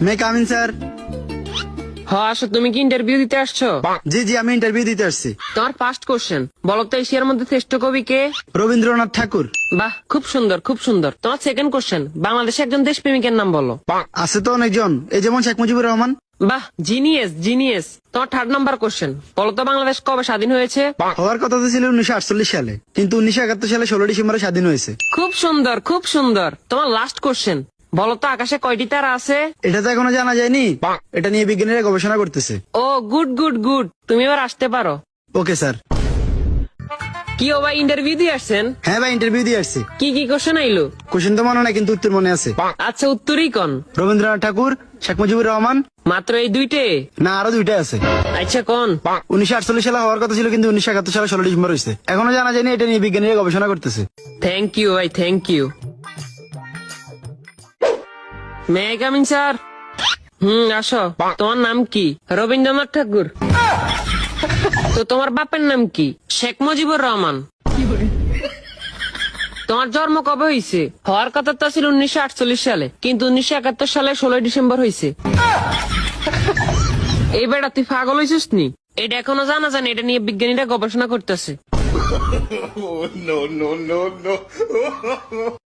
মে come in sir? হ্যাঁ আসো। তুমি কি ইন্টারভিউ দিতে আসছো? জি জি, আমি ইন্টারভিউ দিতে আসছি। তোমার ফার্স্ট কোশ্চেন বলো তো, এশিয়ার মধ্যে শ্রেষ্ঠ কবি কে? রবীন্দ্রনাথ ঠাকুর। বাহ, খুব সুন্দর খুব সুন্দর। তোমার সেকেন্ড কোশ্চেন, বাংলাদেশে একজন দেশপ্রেমিকের নাম বলো। আছে তো অনেকজন, এই যেমন শেখ মুজিবুর রহমান। বাহ, জিনিয়াস জিনিয়াস। তোমার থার্ড নাম্বার কোশ্চেন, বলো তো বাংলাদেশ কবে স্বাধীন হয়েছে? হওয়ার কথা তো ছিল 1948 সালে, কিন্তু 1971 সালে 16 ডিসেম্বরে স্বাধীন হয়েছে। খুব সুন্দর খুব সুন্দর। তোমার লাস্ট কোশ্চেন, বলো তো আকাশে কয়টি তারা আছে? এটা তো এখনো জানা যায়নি, এটা নিয়ে বিজ্ঞানীরা গবেষণা করতেছে। ও গুড গুড গুড, তুমি এবার আসতে পারো। Okay sir. কি ও ভাই, ইন্টারভিউ দিয়ে আসছেন? হ্যাঁ ভাই, ইন্টারভিউ দিয়ে আসছি। কি কি কোশ্চেন আইলো? কোশ্চেন তো মনে নাই, কিন্তু উত্তর মনে আছে। আচ্ছা, উত্তরই কোন? রবীন্দ্রনাথ ঠাকুর, শেখ মুজিবুর রহমান। মাত্র এই দুইটে? না, আরো দুইটা আছে। আচ্ছা কোন? 1948 সালে হওয়ার কথা ছিল, কিন্তু 1971 সালে 16 ডিসেম্বর হয়েছে। এখনো জানা যায়নি, এটা নিয়ে বিজ্ঞানীরা গবেষণা করতেছে। থ্যাংক ইউ ভাই, thank you. May coming sir? আসো। তোমার নাম কি? রবীন্দ্রনাথ ঠাকুর। তো তোমার বাপের নাম কি? শেখ মুজিবুর রহমান। তোমার জন্ম কবে হয়েছে? হওয়ার কথা তো ছিল 1948 সালে, কিন্তু 1971 সালে 16 ডিসেম্বর হয়েছে। এই বেটা, তুই পাগল হয়েছিস নি? এটা এখনো জানা জানি, এটা নিয়ে বিজ্ঞানীরা গবেষণা করতেছে।